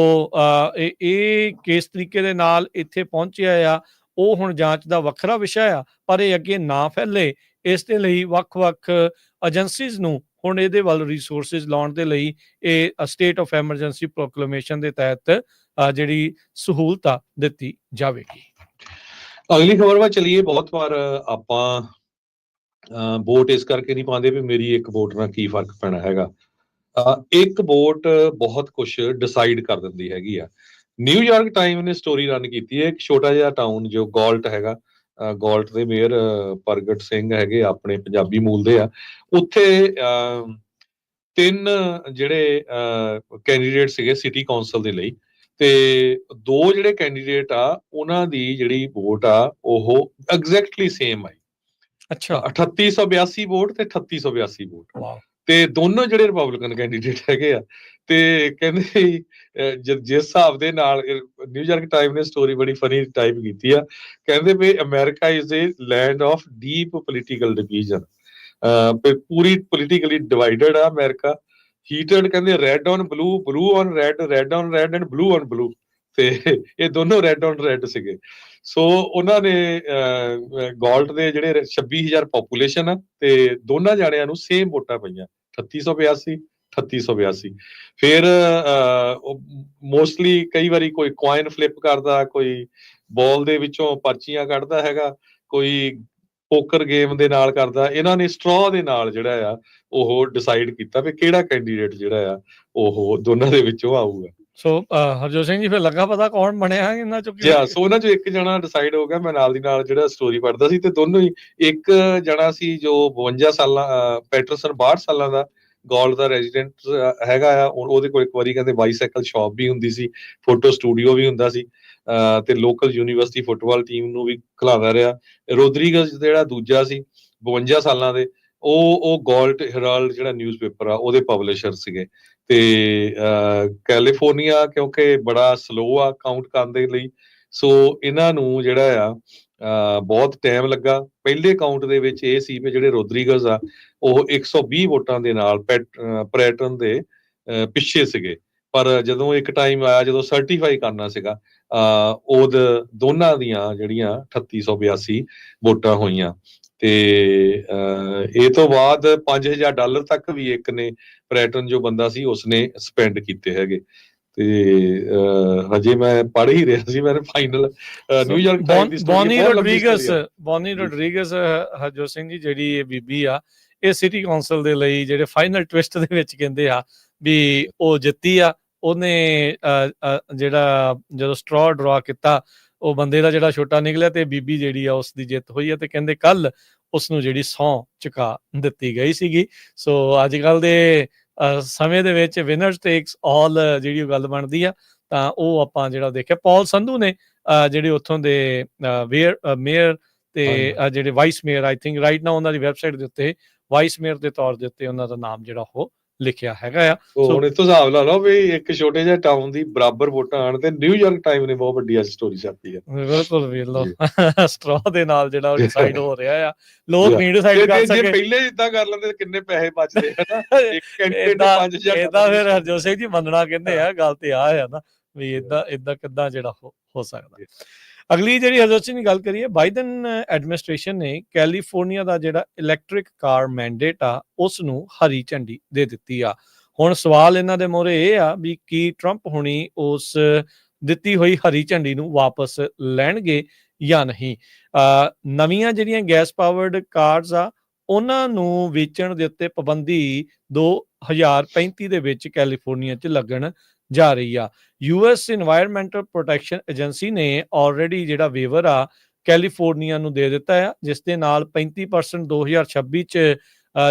ਇਹ ਕਿਸ ਤਰੀਕੇ ਦੇ ਨਾਲ ਇੱਥੇ ਪਹੁੰਚਿਆ ਆ ਉਹ ਹੁਣ ਜਾਂਚ ਦਾ ਵੱਖਰਾ ਵਿਸ਼ਾ ਆ, ਪਰ ਇਹ ਅੱਗੇ ਨਾ ਫੈਲੇ ਇਸ ਦੇ ਲਈ ਵੱਖ-ਵੱਖ ਏਜੰਸੀਜ਼ ਨੂੰ ਹੁਣ ਇਹਦੇ ਵੱਲ ਰਿਸੋਰਸਿਸ ਲਾਉਣ ਦੇ ਲਈ ਇਹ ਸਟੇਟ ਆਫ ਐਮਰਜੈਂਸੀ ਪ੍ਰੋਕਲੇਮੇਸ਼ਨ ਦੇ ਤਹਿਤ ਜਿਹੜੀ ਸਹੂਲਤ ਦਿੱਤੀ ਜਾਵੇਗੀ। ਅਗਲੀ ਖਬਰ ਵੱਲ ਚਲੀਏ। ਬਹੁਤ ਵਾਰ ਆਪਾਂ ਵੋਟ ਇਸ ਕਰਕੇ ਨਹੀਂ ਪਾਉਂਦੇ ਵੀ ਮੇਰੀ ਇੱਕ ਵੋਟ ਨਾਲ ਕੀ ਫਰਕ ਪੈਣਾ ਹੈਗਾ। ਇੱਕ ਵੋਟ ਬਹੁਤ ਕੁਝ ਡਿਸਾਈਡ ਕਰ ਦਿੰਦੀ ਹੈਗੀ ਆ। ਨਿਊਯਾਰਕ ਟਾਈਮ ਨੇ ਸਟੋਰੀ ਰਨ ਕੀਤੀ ਹੈ, ਇੱਕ ਛੋਟਾ ਜਿਹਾ ਟਾਊਨ ਜੋ ਗਾਲਟ ਹੈਗਾ, ਗਾਲਟ ਦੇ ਮੇਅਰ ਪ੍ਰਗਟ ਸਿੰਘ ਹੈਗੇ, ਆਪਣੇ ਪੰਜਾਬੀ ਮੂਲ ਦੇ ਆ। ਉੱਥੇ 3 ਜਿਹੜੇ ਕੈਂਡੀਡੇਟ ਸੀਗੇ ਸਿਟੀ ਕੌਂਸਲ ਦੇ ਲਈ, ਤੇ 2 ਜਿਹੜੇ ਕੈਂਡੀਡੇਟ ਆ ਉਹਨਾਂ ਦੀ ਜਿਹੜੀ ਵੋਟ ਆ ਉਹ ਐਗਜ਼ੈਕਟਲੀ ਸੇਮ ਆਈ। ਅੱਛਾ, 3882 ਵੋਟ ਤੇ 3882 ਵੋਟ, ਵਾਓ। ਤੇ ਦੋਨੋਂ ਜਿਹੜੇ ਰਿਪਬਲਿਕਨ ਕੈਂਡੀਡੇਟ ਹੈਗੇ ਆ। ਤੇ ਕਹਿੰਦੇ ਜਿਸ ਹਿਸਾਬ ਦੇ ਨਾਲ ਨਿਊਯਾਰਕ ਟਾਈਮ ਨੇ ਸਟੋਰੀ ਬੜੀ ਫਨੀ ਟਾਈਪ ਕੀਤੀ ਆ, ਕਹਿੰਦੇ ਵੀ America is a land of deep political division. ਪੂਰੀ ਪੋਲੀਟੀਕਲੀ ਡਿਵਾਈਡਡ ਆ ਅਮਰੀਕਾ। ਹੀਟਡ ਕਹਿੰਦੇ red on blue, blue on red, red on red and blue on blue, ਤੇ ਇਹ ਦੋਨੋਂ ਰੈਡ ਔਨ ਰੈਡ ਸੀਗੇ। ਸੋ ਉਹਨਾਂ ਨੇ ਗਾਲਟ ਦੇ ਜਿਹੜੇ 26,000 ਪੋਪੂਲੇਸ਼ਨ ਆ, ਤੇ ਦੋਨਾਂ ਜਾਣਿਆਂ ਨੂੰ ਸੇਮ ਵੋਟਾਂ ਪਈਆਂ, 3882 3882। ਫਿਰ ਮੋਸਟਲੀ ਕਈ ਵਾਰੀ ਕੋਈ ਕੁਆਇਨ ਫਲਿੱਪ ਕਰਦਾ, ਕੋਈ ਬਾਲ ਦੇ ਵਿੱਚੋਂ ਪਰਚੀਆਂ ਕੱਢਦਾ ਹੈਗਾ, ਕੋਈ ਪੋਕਰ ਗੇਮ ਦੇ ਨਾਲ ਕਰਦਾ। ਇਹਨਾਂ ਨੇ ਸਟ੍ਰॉ ਦੇ ਨਾਲ ਜਿਹੜਾ ਆ ਉਹ ਡਿਸਾਈਡ ਕੀਤਾ ਵੀ ਕਿਹੜਾ ਕੈਂਡੀਡੇਟ ਜਿਹੜਾ ਆ ਉਹ ਦੋਨਾਂ ਦੇ ਵਿੱਚੋਂ ਆਊਗਾ। ਸੋ ਹਰਜੋਤ ਸਿੰਘ ਜੀ ਫਿਰ ਲੱਗਾ ਪਤਾ ਕੌਣ ਬਣਿਆ ਇਹਨਾਂ ਚੋਂ? ਸੋ ਉਹਨਾਂ ਚੋਂ ਇੱਕ ਜਣਾ ਡਿਸਾਈਡ ਹੋ ਗਿਆ। ਮੈਂ ਨਾਲ ਦੀ ਨਾਲ ਜਿਹੜਾ ਸਟੋਰੀ ਪੜ੍ਹਦਾ ਸੀ, ਤੇ ਦੋਨੋਂ ਹੀ, ਇੱਕ ਜਣਾ ਸੀ ਜੋ 52 ਸਾਲਾਂ, ਪੈਟਰਸਨ 62 ਸਾਲਾਂ ਦਾ, ਗਾਲਟ ਦਾ ਰੈਜ਼ੀਡੈਂਟ ਹੈਗਾ ਆ। ਉਹਦੇ ਕੋਲ ਇੱਕ ਵਾਰੀ ਕਹਿੰਦੇ ਬਾਈਸਾਈਕਲ ਸ਼ਾਪ ਵੀ ਹੁੰਦੀ ਸੀ, ਫੋਟੋ ਸਟੂਡੀਓ ਵੀ ਹੁੰਦਾ ਸੀ, ਤੇ ਲੋਕਲ ਯੂਨੀਵਰਸਿਟੀ ਫੁੱਟਬਾਲ ਟੀਮ ਨੂੰ ਵੀ ਖਿਲਾਉਂਦਾ ਰਿਹਾ। ਰੋਦਰੀਗਜ਼ ਜਿਹੜਾ ਦੂਜਾ ਸੀ 52 ਸਾਲਾਂ ਦੇ, ਉਹ ਗਾਲਟ ਹੈਰਾਲਡ ਜਿਹੜਾ ਨਿਊਜ਼ਪੇਪਰ ਆ ਉਹਦੇ ਪਬਲਿਸ਼ਰ ਸੀਗੇ। ਤੇ ਕੈਲੀਫੋਰਨੀਆ ਕਿਉਂਕਿ ਬੜਾ ਸਲੋ ਆ ਕਾਊਂਟ ਕਰਨ ਦੇ ਲਈ, ਸੋ ਇਹਨਾਂ ਨੂੰ ਜਿਹੜਾ ਆ ਬਹੁਤ ਟਾਈਮ ਲੱਗਾ। ਪਹਿਲੇ ਕਾਊਂਟ ਦੇ ਵਿੱਚ ਇਹ ਸੀ ਵੀ ਜਿਹੜੇ ਰੋਦਰੀਗਜ਼ ਆ ਉਹ 120 ਵੋਟਾਂ ਦੇ ਨਾਲ ਪ੍ਰੈਟਨ ਦੇ ਪਿੱਛੇ ਸੀਗੇ, ਪਰ ਜਦੋਂ ਇੱਕ ਟਾਈਮ ਆਇਆ ਜਦੋਂ ਸਰਟੀਫਾਈ ਕਰਨਾ ਸੀਗਾ, ਦੋਨਾਂ ਦੀਆਂ ਜਿਹੜੀਆਂ 3882 ਵੋਟਾਂ ਹੋਈਆਂ। ਤੇ ਇਹ ਤੋਂ ਬਾਅਦ $5000 ਤੱਕ ਵੀ ਇੱਕ ਨੇ, ਪ੍ਰੈਟਨ ਜੋ ਬੰਦਾ ਸੀ, ਉਸਨੇ ਸਪੈਂਡ ਕੀਤੇ ਹੈਗੇ। ਤੇ ਹਜੇ ਮੈਂ ਪੜ੍ਹ ਹੀ ਰਿਹਾ ਸੀ, ਮੈਂ ਫਾਈਨਲ ਨਿਊਯਾਰਕ ਟਾਈਮ ਦੀ ਬੋਨੀ ਰੋਡਰੀਗਜ਼ ਹਰਜੋਤ ਸਿੰਘ ਜੀ ਜਿਹੜੀ ਇਹ ਬੀਬੀ ਆ, ਇਹ ਸਿਟੀ ਕੌਂਸਲ ਦੇ ਲਈ ਜਿਹੜੇ ਫਾਈਨਲ ਟਵਿਸਟ ਦੇ ਵਿੱਚ ਕਹਿੰਦੇ ਆ ਵੀ ਉਹ ਜਿੱਤੀ ਆ। ਉਹਨੇ ਜਿਹੜਾ ਜਦੋਂ ਸਟ੍ਰॉ ਡਰਾ ਕੀਤਾ ਉਹ ਬੰਦੇ ਦਾ ਜਿਹੜਾ ਛੋਟਾ ਨਿਕਲਿਆ ਤੇ ਬੀਬੀ ਜਿਹੜੀ ਆ ਉਸ ਦੀ ਜਿੱਤ ਹੋਈ ਆ ਤੇ ਕਹਿੰਦੇ ਕੱਲ ਉਸਨੂੰ ਜਿਹੜੀ ਸਹੁੰ ਚੁਕਾ ਦਿੱਤੀ ਗਈ ਸੀਗੀ। ਸੋ ਅੱਜ ਕੱਲ ਦੇ ਸਮੇਂ ਦੇ ਵਿੱਚ ਵਿਨਰਸ ਟੇਕਸ ਆਲ ਜਿਹੜੀ ਉਹ ਗੱਲ ਬਣਦੀ ਆ। ਤਾਂ ਉਹ ਆਪਾਂ ਜਿਹੜਾ ਦੇਖਿਆ ਪੌਲ ਸੰਧੂ ਨੇ ਜਿਹੜੇ ਉੱਥੋਂ ਦੇ ਮੇਅਰ ਤੇ ਜਿਹੜੇ vice mayor I think right ਨਾ ਉਹਨਾਂ ਦੀ ਵੈਬਸਾਈਟ ਦੇ ਉੱਤੇ ਵਾਈਸ ਮੇਅਰ ਦੇ ਤੌਰ ਦੇ ਉੱਤੇ ਉਹਨਾਂ ਦਾ ਨਾਮ ਜਿਹੜਾ ਉਹ ਲਿਖਿਆ ਹੈਗਾ ਆ। ਹੁਣ ਇਹ ਤੋਂ ਹਿਸਾਬ ਲਾ ਲਓ ਵੀ ਇੱਕ ਛੋਟੇ ਜਿਹੇ ਟਾਊਨ ਦੀ ਬਰਾਬਰ ਵੋਟਾਂ ਆਣ ਤੇ ਨਿਊਯਾਰਕ ਟਾਈਮ ਨੇ ਬਹੁਤ ਵੱਡੀ ਅੱਜ ਸਟੋਰੀ ਛਾਪੀ ਆ। ਬਿਲਕੁਲ ਵੇਖ ਲਓ ਸਟ੍ਰॉ ਦੇ ਨਾਲ ਜਿਹੜਾ ਉਹ ਡਿਸਾਈਡ ਹੋ ਰਿਹਾ ਆ। ਲੋਕ ਨਹੀਂ ਡਿਸਾਈਡ ਕਰ ਸਕੇ। ਜੇ ਪਹਿਲੇ ਇਦਾਂ ਕਰ ਲੈਂਦੇ ਕਿੰਨੇ ਪੈਸੇ ਬਚਦੇ ਹਨਾ। ਇੱਕ ਘੰਟੇ ਤੇ 5000 ਇਹਦਾ ਫਿਰ ਹਰਜੋਤ ਸਿੰਘ ਜੀ ਮੰਨਣਾ ਕਹਿੰਦੇ ਆ ਗੱਲ ਤੇ ਆ ਨਾ ਵੀ ਇਦਾਂ ਕਿੱਦਾਂ ਜਿਹੜਾ ਹੋ ਸਕਦਾ। ਅਗਲੀ ਜਿਹੜੀ ਹਰਜੋਤ ਸਿੰਘ ਦੀ ਗੱਲ ਕਰੀਏ ਬਾਈਡਨ ਐਡਮਿਨਿਸਟ੍ਰੇਸ਼ਨ ਨੇ ਕੈਲੀਫੋਰਨੀਆ ਦਾ ਜਿਹੜਾ ਇਲੈਕਟ੍ਰਿਕ ਕਾਰ ਮੈਂਡੇਟ ਆ ਉਸ ਨੂੰ ਹਰੀ ਝੰਡੀ ਦੇ ਦਿੱਤੀ ਆ। ਹੁਣ ਸਵਾਲ ਇਹਨਾਂ ਦੇ ਮੋਹਰੇ ਇਹ ਆ ਵੀ ਕੀ ਟਰੰਪ ਹੁਣੀ ਉਸ ਦਿੱਤੀ ਹੋਈ ਹਰੀ ਝੰਡੀ ਨੂੰ ਵਾਪਸ ਲੈਣਗੇ ਜਾਂ ਨਹੀਂ। ਨਵੀਆਂ ਜਿਹੜੀਆਂ ਗੈਸ ਪਾਵਰਡ ਕਾਰਸ ਆ ਉਹਨਾਂ ਨੂੰ ਵੇਚਣ ਦੇ ਉੱਤੇ ਪਾਬੰਦੀ 2035 ਦੇ ਵਿੱਚ ਕੈਲੀਫੋਰਨੀਆ 'ਚ ਲੱਗਣ ਜਾ ਰਹੀ ਆ। ਯੂਐਸ ਇਨਵਾਇਰਮੈਂਟਲ ਪ੍ਰੋਟੈਕਸ਼ਨ ਏਜੰਸੀ ਨੇ ਆਲਰੇਡੀ ਜਿਹੜਾ ਵੇਵਰ ਆ ਕੈਲੀਫੋਰਨੀਆ ਨੂੰ ਦੇ ਦਿੱਤਾ ਆ ਜਿਸ ਦੇ ਨਾਲ 35% 2026 'ਚ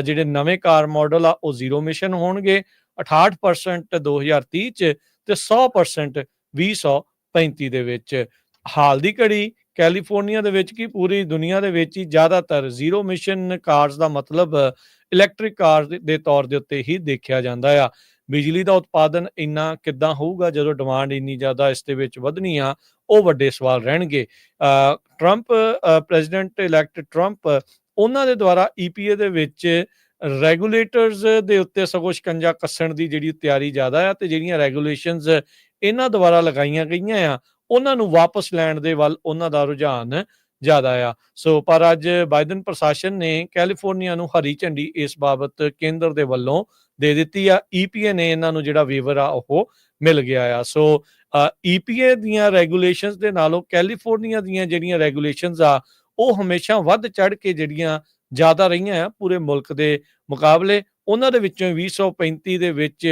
ਜਿਹੜੇ ਨਵੇਂ ਕਾਰ ਮਾਡਲ ਆ ਉਹ ਜ਼ੀਰੋ ਇਮਿਸ਼ਨ ਹੋਣਗੇ, 68% 2030 'ਚ ਤੇ 100% 2035 ਦੇ ਵਿੱਚ। ਹਾਲ ਦੀ ਘੜੀ ਕੈਲੀਫੋਰਨੀਆ ਦੇ ਵਿੱਚ ਕੀ ਪੂਰੀ ਦੁਨੀਆ ਦੇ ਵਿੱਚ ਹੀ ਜ਼ਿਆਦਾਤਰ ਜ਼ੀਰੋ ਇਮਿਸ਼ਨ ਕਾਰਸ ਦਾ ਮਤਲਬ ਇਲੈਕਟ੍ਰਿਕ ਕਾਰ ਦੇ ਤੌਰ ਦੇ ਉੱਤੇ ਹੀ ਦੇਖਿਆ ਜਾਂਦਾ ਆ। ਬਿਜਲੀ ਦਾ ਉਤਪਾਦਨ ਇੰਨਾ ਕਿੱਦਾਂ ਹੋਊਗਾ ਜਦੋਂ ਡਿਮਾਂਡ ਇੰਨੀ ਜ਼ਿਆਦਾ ਇਸ ਦੇ ਵਿੱਚ ਵਧਣੀ ਆ, ਉਹ ਵੱਡੇ ਸਵਾਲ ਰਹਿਣਗੇ। ਟਰੰਪ ਪ੍ਰੈਜ਼ੀਡੈਂਟ ਇਲੈਕਟ ਟਰੰਪ ਉਹਨਾਂ ਦੇ ਦੁਆਰਾ EPA ਦੇ ਵਿੱਚ ਰੈਗੂਲੇਟਰਸ ਦੇ ਉੱਤੇ ਸਗੋਂ ਸ਼ਿਕੰਜਾ ਕੱਸਣ ਦੀ ਜਿਹੜੀ ਤਿਆਰੀ ਜ਼ਿਆਦਾ ਆ ਤੇ ਜਿਹੜੀਆਂ ਰੈਗੂਲੇਸ਼ਨਸ ਇਹਨਾਂ ਦੁਆਰਾ ਲਗਾਈਆਂ ਗਈਆਂ ਆ ਉਹਨਾਂ ਨੂੰ ਵਾਪਸ ਲੈਣ ਦੇ ਵੱਲ ਉਹਨਾਂ ਦਾ ਰੁਝਾਨ ਜ਼ਿਆਦਾ ਆ। ਸੋ ਪਰ ਅੱਜ ਬਾਈਡਨ ਪ੍ਰਸ਼ਾਸਨ ਨੇ ਕੈਲੀਫੋਰਨੀਆ ਨੂੰ ਹਰੀ ਝੰਡੀ ਇਸ ਬਾਬਤ ਕੇਂਦਰ ਦੇ ਵੱਲੋਂ ਦੇ ਦਿੱਤੀ ਆ। EPA ਨੇ ਇਹਨਾਂ ਨੂੰ ਜਿਹੜਾ ਵੇਵਰ ਆ ਉਹ ਮਿਲ ਗਿਆ ਆ। ਸੋ EPA ਦੀਆਂ ਰੈਗੂਲੇਸ਼ਨਸ ਦੇ ਨਾਲੋਂ ਕੈਲੀਫੋਰਨੀਆ ਦੀਆਂ ਜਿਹੜੀਆਂ ਰੈਗੂਲੇਸ਼ਨਸ ਆ ਉਹ ਹਮੇਸ਼ਾ ਵੱਧ ਚੜ ਕੇ ਜਿਹੜੀਆਂ ਜ਼ਿਆਦਾ ਰਹੀਆਂ ਆ ਪੂਰੇ ਮੁਲਕ ਦੇ ਮੁਕਾਬਲੇ। ਉਹਨਾਂ ਦੇ ਵਿੱਚੋਂ 2035 ਦੇ ਵਿੱਚ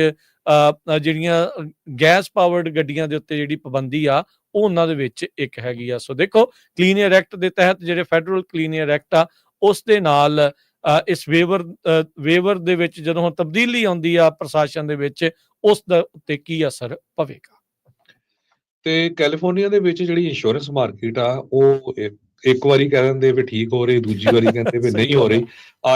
ਜਿਹੜੀਆਂ ਗੈਸ ਪਾਵਰਡ ਗੱਡੀਆਂ ਦੇ ਉੱਤੇ ਜਿਹੜੀ ਪਾਬੰਦੀ ਆ ਉਹ ਉਹਨਾਂ ਦੇ ਵਿੱਚ ਇੱਕ ਹੈਗੀ ਆ। ਸੋ ਦੇਖੋ ਕਲੀਨ ਏਅਰ ਐਕਟ ਦੇ ਤਹਿਤ ਜਿਹੜੇ ਫੈਡਰਲ ਕਲੀਨ ਏਅਰ ਐਕਟ ਆ ਉਸ ਦੇ ਨਾਲ ਇਸ ਵੇਵਰ ਦੇ ਵਿੱਚ ਜਦੋਂ ਹੁਣ ਤਬਦੀਲੀ ਆਉਂਦੀ ਆ ਪ੍ਰਸ਼ਾਸਨ ਦੇ ਵਿੱਚ ਉਸ ਦੇ ਉੱਤੇ ਕੀ ਅਸਰ ਪਵੇਗਾ। ਤੇ ਕੈਲੀਫੋਰਨੀਆ ਦੇ ਵਿੱਚ ਜਿਹੜੀ ਇੰਸ਼ੋਰੈਂਸ ਮਾਰਕੀਟ ਆ ਉਹ ਇੱਕ ਵਾਰੀ ਕਹਿ ਦਿੰਦੇ ਵੀ ਠੀਕ ਹੋ ਰਹੀ, ਦੂਜੀ ਵਾਰੀ ਕਹਿੰਦੇ ਵੀ ਨਹੀਂ ਹੋ ਰਹੀ।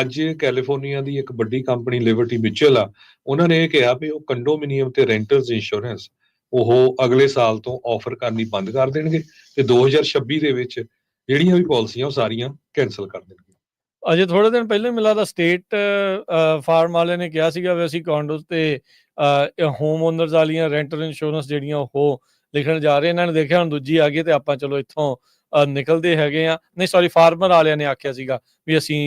ਅੱਜ ਕੈਲੀਫੋਰਨੀਆ ਦੀ ਇੱਕ ਵੱਡੀ ਕੰਪਨੀ ਲਿਬਰਟੀ ਮਿਚਲ ਆ, ਉਹਨਾਂ ਨੇ ਇਹ ਕਿਹਾ ਵੀ ਉਹ ਕੰਡੋਮੀਨੀਅਮ ਤੇ ਰੈਂਟਰਸ ਇੰਸ਼ੋਰੈਂਸ ਉਹ ਅਗਲੇ ਸਾਲ ਤੋਂ ਆਫਰ ਕਰਨੀ ਬੰਦ ਕਰ ਦੇਣਗੇ ਤੇ 2026 ਦੇ ਵਿੱਚ ਜਿਹੜੀਆਂ ਵੀ ਪਾਲਿਸੀਆਂ ਉਹ ਸਾਰੀਆਂ ਕੈਂਸਲ ਕਰ ਦੇਣਗੇ। ਅਜੇ ਥੋੜੇ ਦਿਨ ਪਹਿਲਾਂ ਮਿਲਾ ਦਾ ਸਟੇਟ ਫਾਰਮ ਵਾਲਿਆਂ ਨੇ ਕਿਹਾ ਸੀਗਾ ਵੀ ਅਸੀਂ ਕਾਂਡੋਸ ਤੇ ਹੋਮ ਓਨਰਸ ਵਾਲੀਆਂ ਰੈਂਟਰ ਇੰਸ਼ੋਰੈਂਸ ਜਿਹੜੀਆਂ ਉਹ ਲਿਖਣ ਜਾ ਰਹੇ। ਇਹਨਾਂ ਨੇ ਦੇਖਿਆ ਹੁਣ ਦੂਜੀ ਆ ਗਈ ਤੇ ਆਪਾਂ ਚਲੋ ਇੱਥੋਂ ਨਿਕਲਦੇ ਹੈਗੇ ਆ। ਨਹੀਂ ਸੌਰੀ ਫਾਰਮਰ ਵਾਲਿਆਂ ਨੇ ਆਖਿਆ ਸੀਗਾ ਵੀ ਅਸੀਂ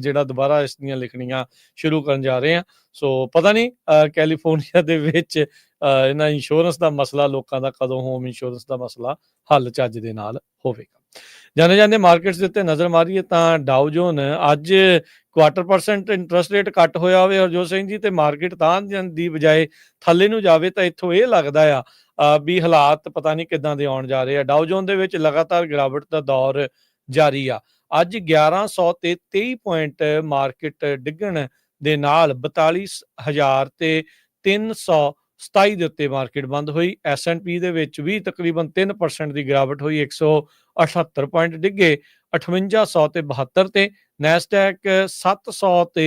ਜਿਹੜਾ ਦੁਬਾਰਾ ਇਸ ਦੀਆਂ ਲਿਖਣੀਆਂ ਸ਼ੁਰੂ ਕਰਨ ਜਾ ਰਹੇ ਆ। ਸੋ ਪਤਾ ਨਹੀਂ ਕੈਲੀਫੋਰਨੀਆ ਦੇ ਵਿੱਚ ਇਹਨਾਂ ਇੰਸ਼ੋਰੈਂਸ ਦਾ ਮਸਲਾ ਲੋਕਾਂ ਦਾ ਕਦੋਂ ਹੋਮ ਇੰਸ਼ੋਰੈਂਸ ਦਾ ਮਸਲਾ ਹੱਲ ਚੱਜ ਦੇ ਨਾਲ ਹੋਵੇਗਾ। ਜਾਂਦੇ ਮਾਰਕੀਟਸ ਦੇ ਉੱਤੇ ਨਜ਼ਰ ਮਾਰੀਏ ਤਾਂ ਡਾਊ ਜੋਨ ਅੱਜ 0.25% ਇੰਟਰਸਟ ਰੇਟ ਕੱਟ ਹੋਇਆ ਹੋਵੇ ਹਰਜੋਤ ਸਿੰਘ ਜੀ ਤੇ ਮਾਰਕੀਟ ਤਾਂ ਦੀ ਬਜਾਏ ਥੱਲੇ ਨੂੰ ਜਾਵੇ ਤਾਂ ਇੱਥੋਂ ਇਹ ਲੱਗਦਾ ਆ ਵੀ ਹਾਲਾਤ ਪਤਾ ਨਹੀਂ ਕਿੱਦਾਂ ਦੇ ਆਉਣ ਜਾ ਰਹੇ ਆ। ਡਾਊ ਜੋਨ ਦੇ ਵਿੱਚ ਲਗਾਤਾਰ ਗਿਰਾਵਟ ਦਾ ਦੌਰ ਜਾਰੀ ਆ। ਅੱਜ 1100 ਤੇ 23 ਪੁਆਇੰਟ ਮਾਰਕੀਟ ਡਿੱਗਣ ਦੇ ਨਾਲ 42,000 ਤੇ 327 ਦੇ ਉੱਤੇ ਮਾਰਕੀਟ ਬੰਦ ਹੋਈ। S&P ਦੇ ਵਿੱਚ ਵੀ ਤਕਰੀਬਨ 3% ਦੀ ਗਿਰਾਵਟ ਹੋਈ, 178 ਪੁਆਇੰਟ ਡਿੱਗੇ 5800 ਤੇ 72 ਤੇ। ਨੈਸਡੈਕ 700 ਤੇ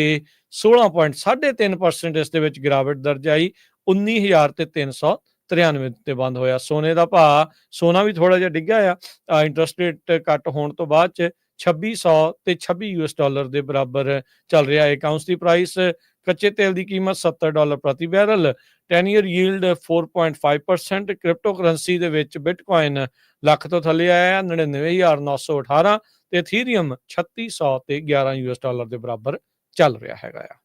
16 ਪੁਆਇੰਟ 3.5% ਇਸ ਦੇ ਵਿੱਚ ਗਿਰਾਵਟ ਦਰਜ ਆਈ, 19,000 ਤੇ 393 ਤੇ ਬੰਦ ਹੋਇਆ। ਸੋਨੇ ਦਾ ਭਾਅ ਸੋਨਾ ਵੀ ਥੋੜਾ ਜਿਹਾ ਡਿੱਗਾ ਆ ਇੰਟਰਸਟ ਰੇਟ ਕੱਟ ਹੋਣ ਤੋਂ ਬਾਅਦ ਚ 2600 ਤੇ 26 US ਡਾਲਰ ਦੇ ਬਰਾਬਰ ਚੱਲ ਰਿਹਾ ਹੈ। ਇੱਕ ਆਉਂਸ ਦੀ ਪ੍ਰਾਈਸ ਕੱਚੇ ਤੇਲ ਦੀ ਕੀਮਤ $70 ਪ੍ਰਤੀ barrel, 10 year yield 4.5%। Crypto currency ਦੇ ਵਿੱਚ ਬਿਟਕੋਇਨ ਲੱਖ ਤੋਂ ਥੱਲੇ ਆਇਆ 99,918 ਤੇ ਇਥੀਰੀਅਮ 3600 ਤੇ 11 US ਡਾਲਰ ਦੇ ਬਰਾਬਰ ਚੱਲ ਰਿਹਾ ਹੈਗਾ ਆ।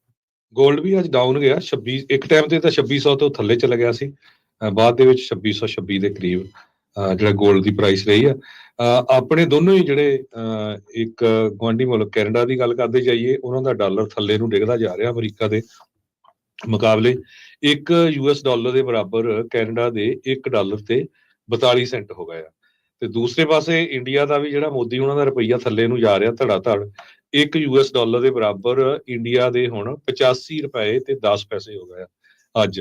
ਗੋਲਡ ਵੀ ਅੱਜ ਡਾਊਨ ਗਿਆ 26, ਇੱਕ ਟਾਈਮ ਤੇ ਤਾਂ 2600 ਤੋਂ ਥੱਲੇ ਚਲਾ ਗਿਆ ਸੀ, ਬਾਅਦ ਦੇ ਵਿੱਚ 2626 ਦੇ ਕਰੀਬ ਜਿਹੜਾ ਗੋਲਡ ਦੀ ਪ੍ਰਾਈਸ ਰਹੀ ਆ। ਆਪਣੇ ਦੋਨੋਂ ਹੀ ਜਿਹੜੇ ਇੱਕ ਗੁਆਂਢੀ ਮੁਲਕ ਕੈਨੇਡਾ ਦੀ ਗੱਲ ਕਰਦੇ ਜਾਈਏ, ਉਹਨਾਂ ਦਾ ਡਾਲਰ ਥੱਲੇ ਨੂੰ ਡਿੱਗਦਾ ਜਾ ਰਿਹਾ ਅਮਰੀਕਾ ਦੇ ਮੁਕਾਬਲੇ। ਇੱਕ US ਡਾਲਰ ਦੇ ਬਰਾਬਰ ਕੈਨੇਡਾ ਦੇ $1 ਤੇ 42 ਸੈਂਟ ਹੋ ਗਿਆ। ਤੇ ਦੂਸਰੇ ਪਾਸੇ ਇੰਡੀਆ ਦਾ ਵੀ ਜਿਹੜਾ ਮੋਦੀ ਉਹਨਾਂ ਦਾ ਰੁਪਈਆ ਥੱਲੇ ਨੂੰ ਜਾ ਰਿਹਾ ਧੜਾ ਧੜ। ਇੱਕ US ਡਾਲਰ ਦੇ ਬਰਾਬਰ ਇੰਡੀਆ ਦੇ ਹੁਣ 85 ਰੁਪਏ ਤੇ 10 ਪੈਸੇ ਹੋ ਗਏ ਅੱਜ।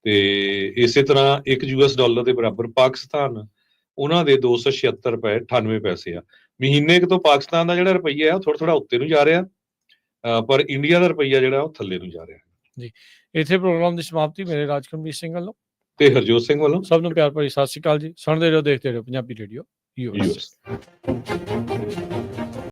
ਤੇ ਇਸੇ ਤਰ੍ਹਾਂ ਇੱਕ US ਡਾਲਰ ਦੇ ਬਰਾਬਰ ਪਾਕਿਸਤਾਨ, ਉਹਨਾਂ ਦੇ 276 ਰੁਪਏ 98 ਪੈਸੇ ਆ। ਮਹੀਨੇ ਤੋਂ ਪਾਕਿਸਤਾਨ ਦਾ ਜਿਹੜਾ ਰੁਪਈਆ ਆ ਥੋੜਾ ਥੋੜਾ ਉੱਤੇ ਨੂੰ ਜਾ ਰਿਹਾ, ਪਰ ਇੰਡੀਆ ਦਾ ਰੁਪਈਆ ਜਿਹੜਾ ਉਹ ਥੱਲੇ ਨੂੰ ਜਾ ਰਿਹਾ। ਜੀ, ਇੱਥੇ ਪ੍ਰੋਗਰਾਮ ਦੀ ਸਮਾਪਤੀ। ਮੇਰੇ ਰਾਜਕਮਲ ਸਿੰਘ ਵੱਲੋਂ ਤੇ ਹਰਜੋਤ ਸਿੰਘ ਵੱਲੋਂ ਸਭ ਨੂੰ ਪਿਆਰ ਭਰੀ ਸਤਿ ਸ਼੍ਰੀ ਅਕਾਲ ਜੀ। ਸੁਣਦੇ ਰਹੋ, ਦੇਖਦੇ ਰਹੋ ਪੰਜਾਬੀ ਰੇਡੀਓ।